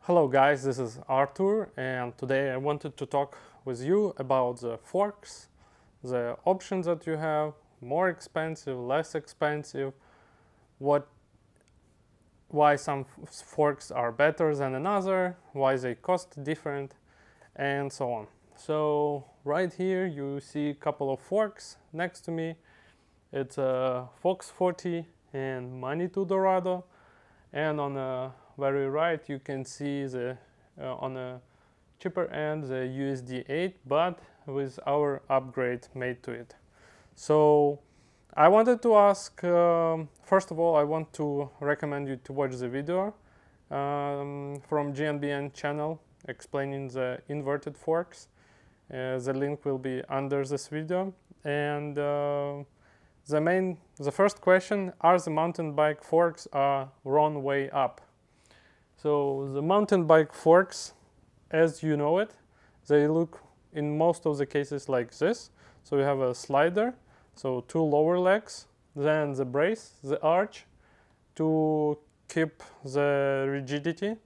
Hello guys, this is Arthur, and today I wanted to talk with you about the forks, the options that you have, more expensive, less expensive, what why some forks are better than another, why they cost different, and so on. So right here you see a couple of forks next to me. It's a Fox 40 and Manitou Dorado, and on the very right you can see the on a cheaper end the USD 8, but with our upgrade made to it. So I wanted to ask, first of all, I want to recommend you to watch the video from GNBN channel explaining the inverted forks. The link will be under this video. And the first question: are the mountain bike forks wrong way up? So the mountain bike forks, as you know it, they look in most of the cases like this. So you have a slider, so two lower legs, then the brace, the arch, to keep the rigidity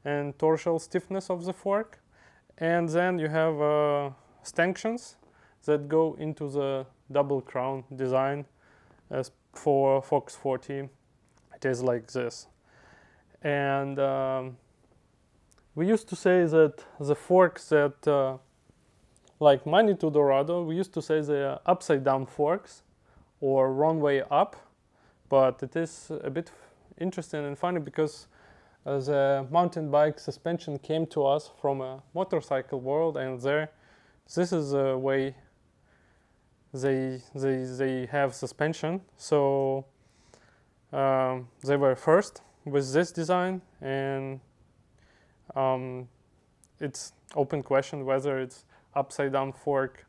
and torsional stiffness of the fork. And then you have stanchions that go into the double crown design. As for Fox 40, it is like this. And we used to say that the forks that like Manitou Dorado, we used to say they are upside down forks or wrong way up, but it is a bit interesting and funny because the mountain bike suspension came to us from a motorcycle world, and this is the way they have suspension. So they were first with this design, and it's open question whether it's upside down fork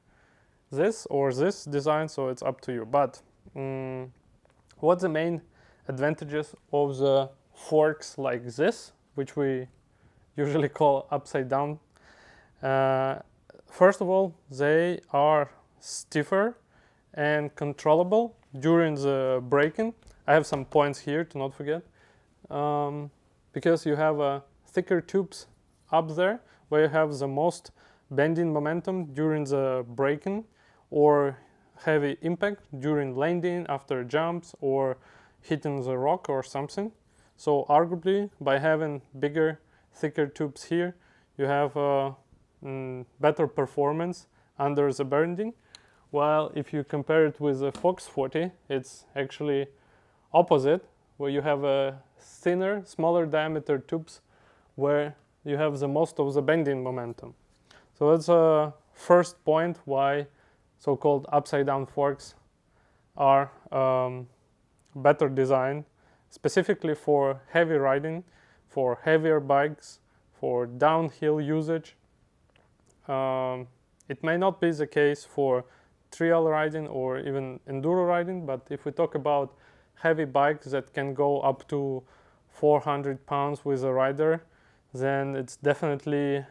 this or this design, so it's up to you. But what's the main advantages of the forks like this, which we usually call upside down? First of all, they are stiffer and controllable during the braking. I have some points here to not forget, because you have thicker tubes up there where you have the most bending momentum during the braking or heavy impact during landing after jumps or hitting the rock or something. So arguably, by having bigger, thicker tubes here, you have better performance under the bending. While if you compare it with the Fox 40, it's actually opposite, where you have a thinner, smaller diameter tubes where you have the most of the bending momentum. So that's a first point why so-called upside down forks are better designed, specifically for heavy riding, for heavier bikes, for downhill usage. It may not be the case for trail riding or even enduro riding, but if we talk about heavy bikes that can go up to 400 pounds with a rider, then it's definitely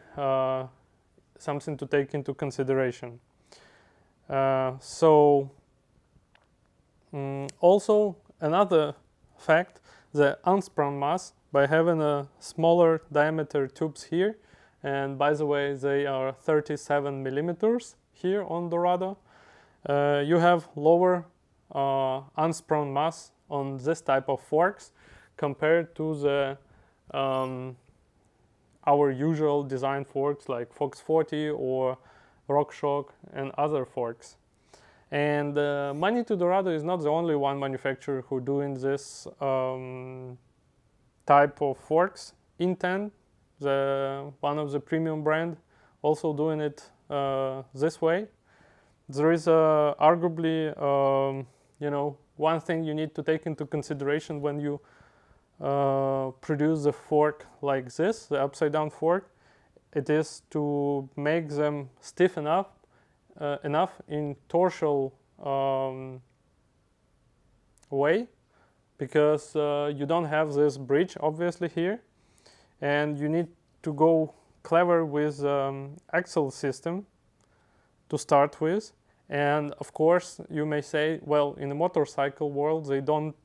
something to take into consideration. Also another fact, the unsprung mass, by having a smaller diameter tubes here, and by the way they are 37 millimeters here on Dorado, you have lower unsprung mass on this type of forks compared to the our usual design forks like Fox 40 or RockShox and other forks. And Manitou Dorado is not the only one manufacturer who doing this type of forks. Inten, one of the premium brand, also doing it this way. There is arguably one thing you need to take into consideration when you produce a fork like this, the upside down fork. It is to make them stiff enough in torsional way, because you don't have this bridge obviously here, and you need to go clever with axle system to start with. And of course you may say, well, in the motorcycle world they don't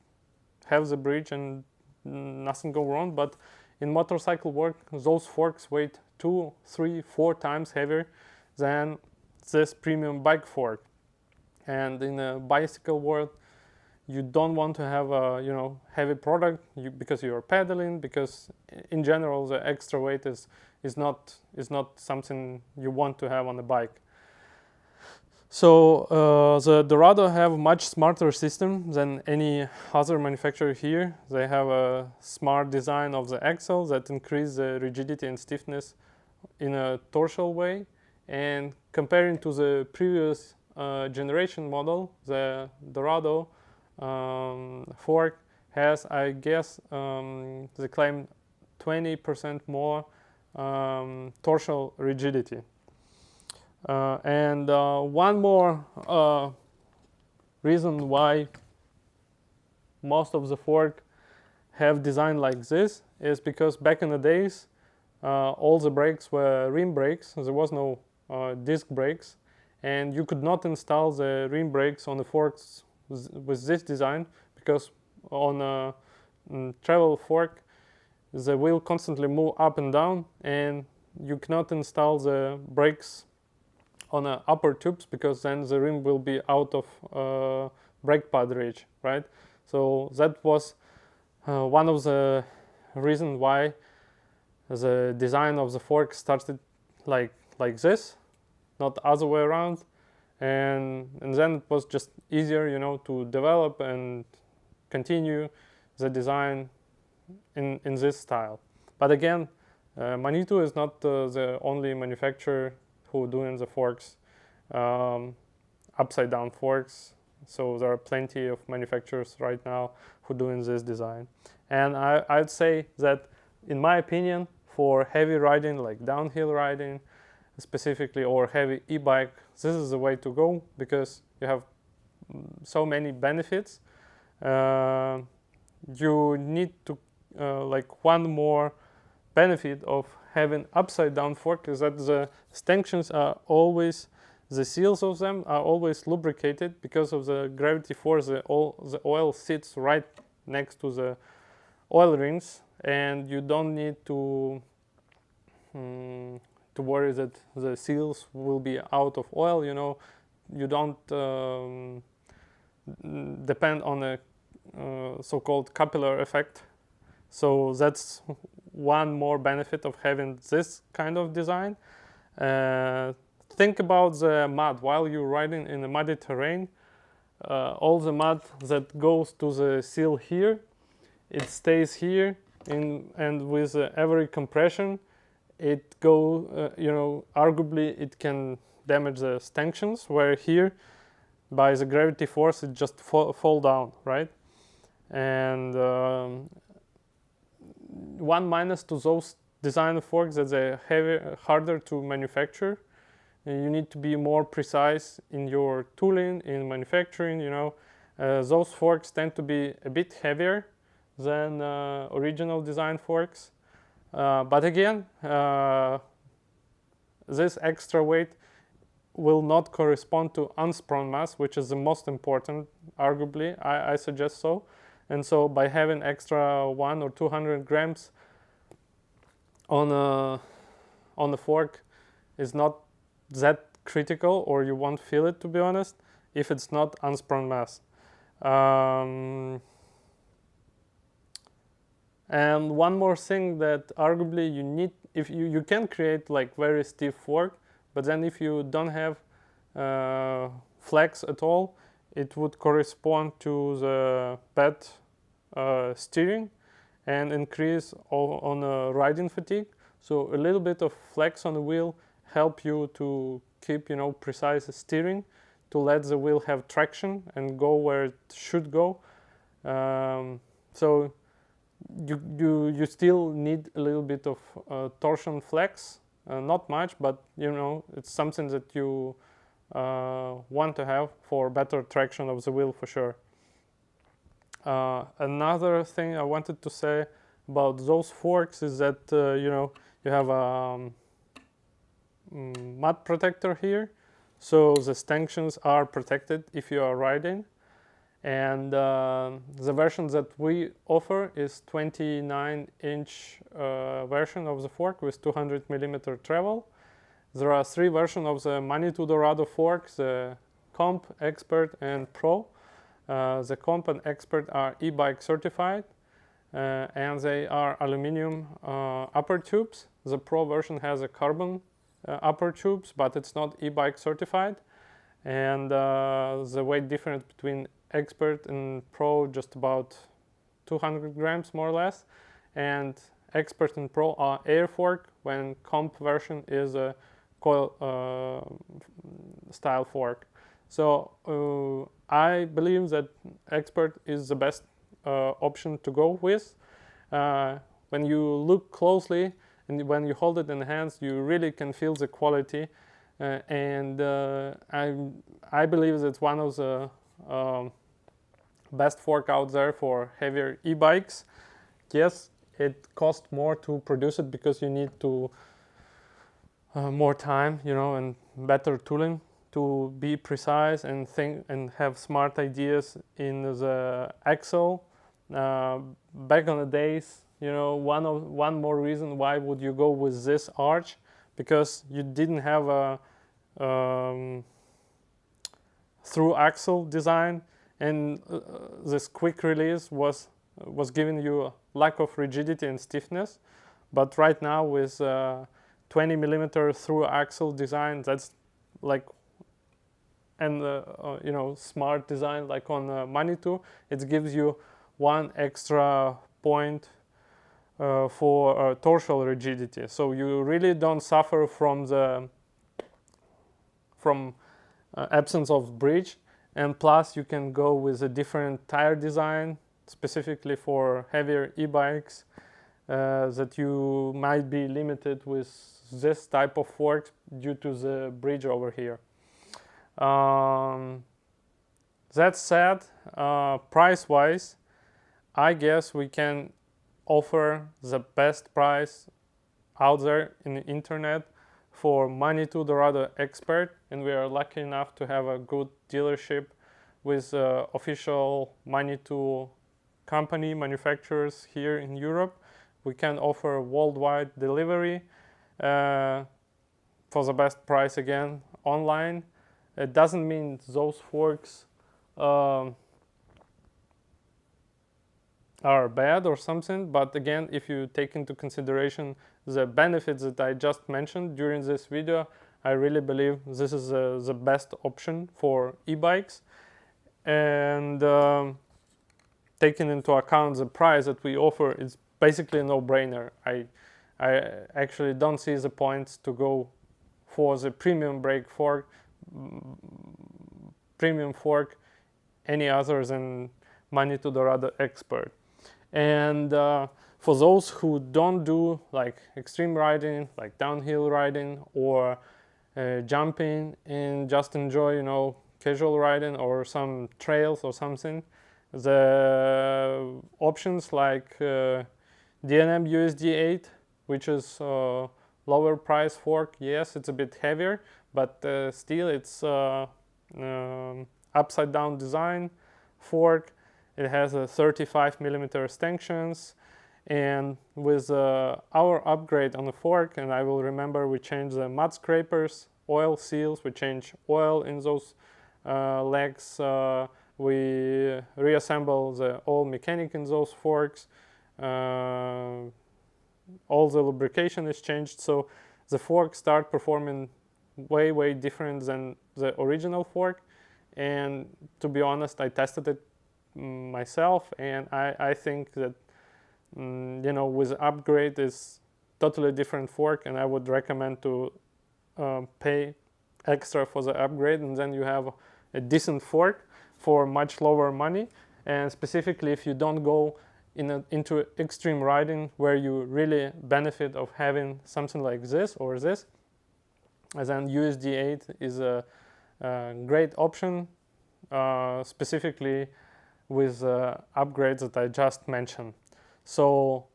have the bridge and nothing go wrong, but in motorcycle work, those forks weigh 2, 3, 4 times heavier than this premium bike fork. And in a bicycle world, you don't want to have a heavy product because you're pedaling, because in general the extra weight is not something you want to have on the bike. So the Dorado have much smarter system than any other manufacturer here. They have a smart design of the axle that increase the rigidity and stiffness in a torsional way. And comparing to the previous generation model, the Dorado fork has, I guess, they claim 20% more torsional rigidity. And one more reason why most of the fork have design like this is because back in the days, all the brakes were rim brakes. There was no disc brakes, and you could not install the rim brakes on the forks with this design, because on a travel fork the wheel constantly move up and down, and you cannot install the brakes on upper tubes, because then the rim will be out of brake pad reach, right? So that was one of the reasons why the design of the fork started like this, not other way around. And then it was just easier, to develop and continue the design in this style. But again, Manitou is not the only manufacturer who doing the forks, upside down forks. So there are plenty of manufacturers right now who doing this design. And I'd say that, in my opinion, for heavy riding, like downhill riding specifically, or heavy e-bike, this is the way to go, because you have so many benefits. You need to like one more benefit of having upside down fork is that the stanchions are always, the seals of them are always lubricated because of the gravity force. The oil sits right next to the oil rings, and you don't need to worry that the seals will be out of oil. You don't depend on a so-called capillary effect. So that's one more benefit of having this kind of design. Think about the mud while you're riding in a muddy terrain. All the mud that goes to the seal here, it stays here, and with every compression, it arguably it can damage the stanchions, where here, by the gravity force, it just fall down, right? And one minus to those design forks that they're heavier, harder to manufacture. You need to be more precise in your tooling, in manufacturing. Those forks tend to be a bit heavier than original design forks. But again, this extra weight will not correspond to unsprung mass, which is the most important, arguably. I suggest so. And so by having extra 100 or 200 grams on the fork is not that critical, or you won't feel it, to be honest, if it's not unsprung mass. And one more thing that arguably you need, if you can create like very stiff fork, but then if you don't have flex at all, it would correspond to the bad steering and increase on riding fatigue. So a little bit of flex on the wheel help you to keep precise steering, to let the wheel have traction and go where it should go. So you still need a little bit of torsion flex, not much, but it's something that you want to have for better traction of the wheel, for sure. Another thing I wanted to say about those forks is that you have a mud protector here, so the stanchions are protected if you are riding. And the version that we offer is 29-inch version of the fork with 200 millimeter travel. There are 3 versions of the Manitou Dorado fork: the Comp, Expert, and Pro. The Comp and Expert are e-bike certified, and they are aluminum upper tubes. The Pro version has a carbon upper tubes, but it's not e-bike certified. And the weight difference between Expert and Pro just about 200 grams more or less. And Expert and Pro are air fork, when Comp version is a coil style fork. So I believe that Expert is the best option to go with. When you look closely and when you hold it in the hands, you really can feel the quality. And I believe it's one of the best fork out there for heavier e-bikes. Yes, it costs more to produce it because you need to more time, and better tooling to be precise and think and have smart ideas in the axle. Back on the days, one more reason why would you go with this arch, because you didn't have a through axle design, and this quick release was giving you a lack of rigidity and stiffness. But right now with 20 millimeter through axle design, that's like, and smart design like on Manitou, it gives you one extra point for torsional rigidity. So you really don't suffer from the absence of bridge. And plus you can go with a different tire design specifically for heavier e-bikes, that you might be limited with this type of fork due to the bridge over here. That said, price wise, I guess we can offer the best price out there in the internet for Manitou Dorado Expert, and we are lucky enough to have a good dealership with official Manitou company manufacturers here in Europe. We can offer worldwide delivery for the best price, again, online. It doesn't mean those forks are bad or something, but again, if you take into consideration the benefits that I just mentioned during this video, I really believe this is the best option for e-bikes. And taking into account the price that we offer, it's basically a no-brainer. I actually don't see the point to go for the premium brake fork, any other than Manitou Dorado Expert. And for those who don't do like extreme riding, like downhill riding or jumping, and just enjoy, casual riding or some trails or something, the options like D&M USD8, which is lower price fork, yes, it's a bit heavier, but still it's upside down design fork. It has a 35 millimeter extensions, and with our upgrade on the fork, and I will remember we changed the mud scrapers, oil seals, we changed oil in those legs, we reassemble the oil mechanic in those forks, all the lubrication is changed, so the fork start performing way different than the original fork. And to be honest, I tested it myself, and I think that with upgrade is totally different fork, and I would recommend to pay extra for the upgrade, and then you have a decent fork for much lower money. And specifically if you don't go into extreme riding where you really benefit of having something like this or this, then USD8 is a great option, specifically with upgrades that I just mentioned. So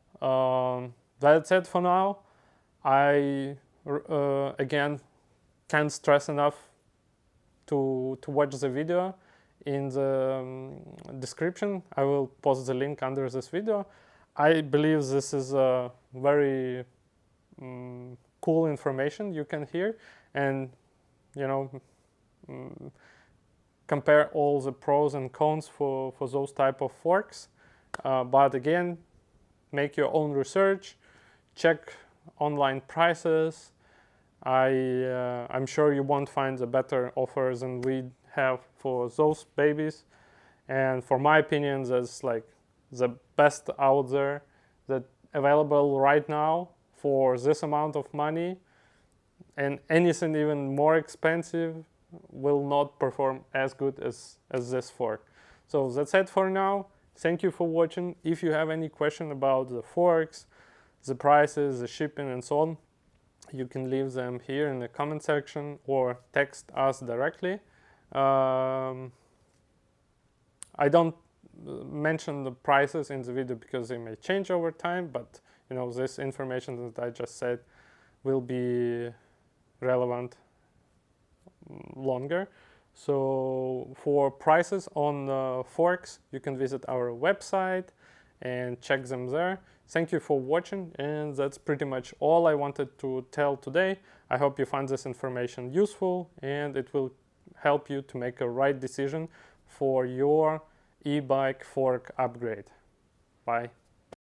that's it for now. I again can't stress enough to watch the video in the description. I will post the link under this video. I believe this is a very cool information you can hear, and you know, compare all the pros and cons for those type of forks. But again, make your own research, check online prices. I'm sure you won't find a better offer than we have for those babies. And for my opinion, that's like the best out there that available right now for this amount of money. And anything even more expensive will not perform as good as this fork. So that's it for now. Thank you for watching. If you have any question about the forks, the prices, the shipping and so on, you can leave them here in the comment section or text us directly. I don't mention the prices in the video because they may change over time, but you know, this information that I just said will be relevant longer. So for prices on forks, you can visit our website and check them there. Thank you for watching, and that's pretty much all I wanted to tell today. I hope you find this information useful and it will help you to make a right decision for your e-bike fork upgrade. Bye.